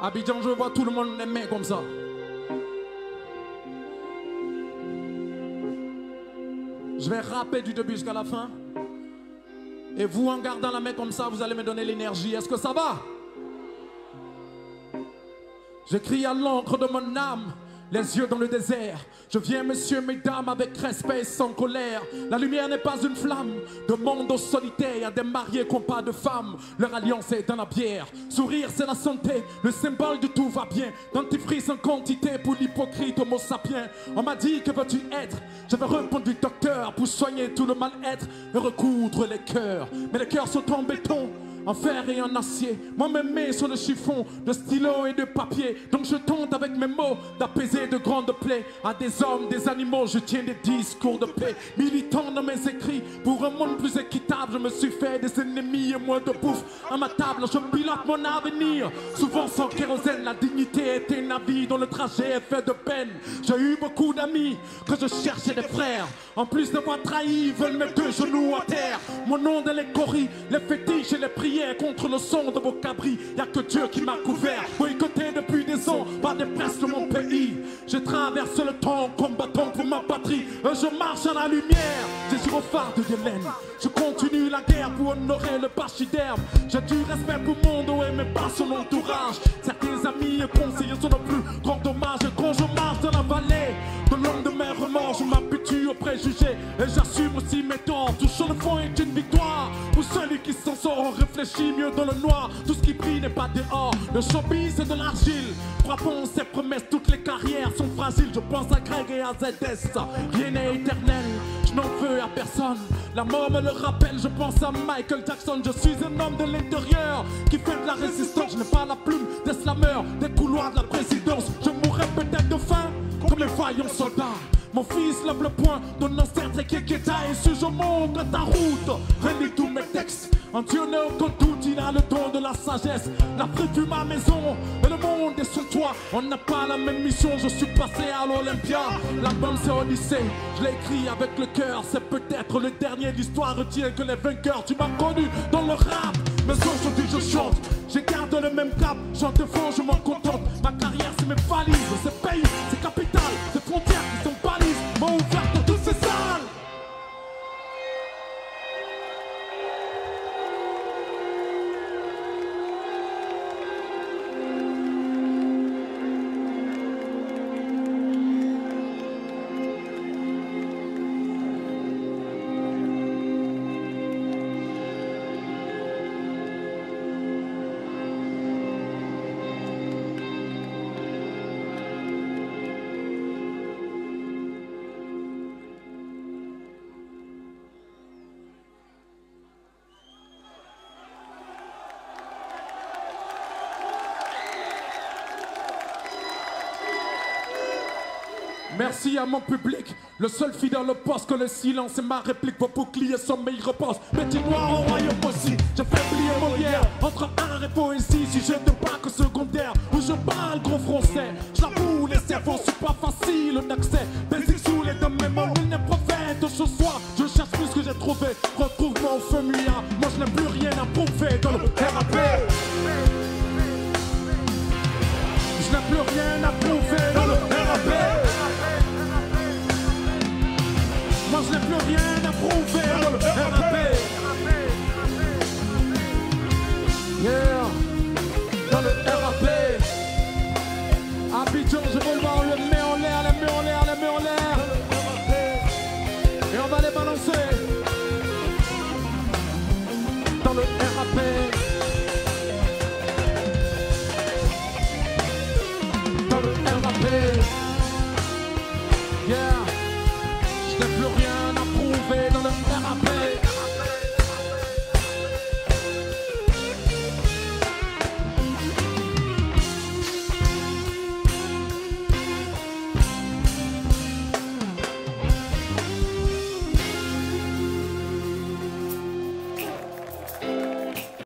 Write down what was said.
Abidjan, je vois tout le monde les mains comme ça. Je vais rapper du début jusqu'à la fin. Et vous, en gardant la main comme ça, vous allez me donner l'énergie. Est-ce que ça va? Je crie à l'encre de mon âme, les yeux dans le désert. Je viens, messieurs, mesdames, avec respect et sans colère. La lumière n'est pas une flamme de monde au solitaire. Y a des mariés qui n'ont pas de femmes. Leur alliance est dans la bière. Sourire, c'est la santé, le symbole de tout va bien. Dentifrice en quantité pour l'hypocrite homo sapiens. On m'a dit, que veux-tu être? Je vais répondre du docteur pour soigner tout le mal-être et recoudre les cœurs. Mais les cœurs sont en béton, en fer et en acier. Moi mes mains sur le chiffon de stylo et de papier. Donc je tente avec mes mots d'apaiser de grandes plaies. À des hommes, des animaux, je tiens des discours de paix. Militant dans mes écrits pour un monde plus équitable. Je me suis fait des ennemis et moins de bouffe à ma table. Je pilote mon avenir, souvent sans kérosène. La dignité est un avis dont le trajet est fait de peine. J'ai eu beaucoup d'amis que je cherchais des frères. En plus de m'avoir trahi, ils veulent mettre deux genoux à terre. Mon nom de l'écorie, les fétiches et les prières contre le son de vos cabris. Y'a que Dieu qui m'a couvert, boycotté depuis des ans par des presses de mon pays. Je traverse le temps combattant pour ma patrie. Je marche à la lumière des gyrophares de Yémen. Je continue la guerre pour honorer le pachyderme. J'ai du respect pour mon dos et même pas son entourage. Certains amis et conseillers sont le plus grand dommage. Et quand je marche dans la vallée de l'homme de mes remords, je m'habitue aux préjugés et j'assume aussi mes torts. Toucher le fond est une victoire pour celui qui s'en sort. On réfléchit mieux dans le noir, tout ce qui brille n'est pas dehors. Le showbiz c'est de l'argile, frappons ses promesses, toutes les carrières sont fragiles. Je pense à Greg et à ZS, rien n'est éternel, je n'en veux à personne. La mort me le rappelle, je pense à Michael Jackson. Je suis un homme de l'intérieur qui fait de la résistance. Je n'ai pas la plume des slameurs, des couloirs de la présidence. Je mourrai peut-être de faim comme les vaillants soldats. Mon fils lève le poing d'un ancêtre et Keketa. Et si je montre ta route, relis tous mes textes. En Dieu n'a aucun doute, il a le don de la sagesse. L'Afrique fut ma maison et le monde est sur toi. On n'a pas la même mission, je suis passé à l'Olympia. L'album c'est Odyssée, je l'ai écrit avec le cœur. C'est peut-être le dernier, l'histoire retient que les vainqueurs. Tu m'as connu dans le rap, mais aujourd'hui je chante. Je garde le même cap, chante fort, je m'en contente. Ma carrière c'est mes valises, c'est pays, c'est capital, c'est frontières qui sont balises. M'ont ouvert dans toutes ces salles. Merci à mon public, le seul fidèle au poste que le silence est ma réplique. Vos boucliers sont mes repenses, petit noir au royaume aussi. J'ai fait plier Molière entre art et poésie. Sujet de bac secondaire où je parle gros français. J'avoue, les cerveaux sont pas faciles d'accès. Basique sous les deux mes mots, nul n'est prophète. Ce soir, je cherche plus que j'ai trouvé. Retrouve-moi au feu muillard, moi je n'ai plus rien à prouver dans le RAP. Je n'ai plus rien à prouver dans le RAP. Moi je n'ai plus rien à prouver dans le RAP. Yeah, dans le RAP. Abidjan, je veux le voir, les mains en l'air, les mains en l'air, les mains en l'air. Et on va les balancer. Dans le RAP. Dans le RAP.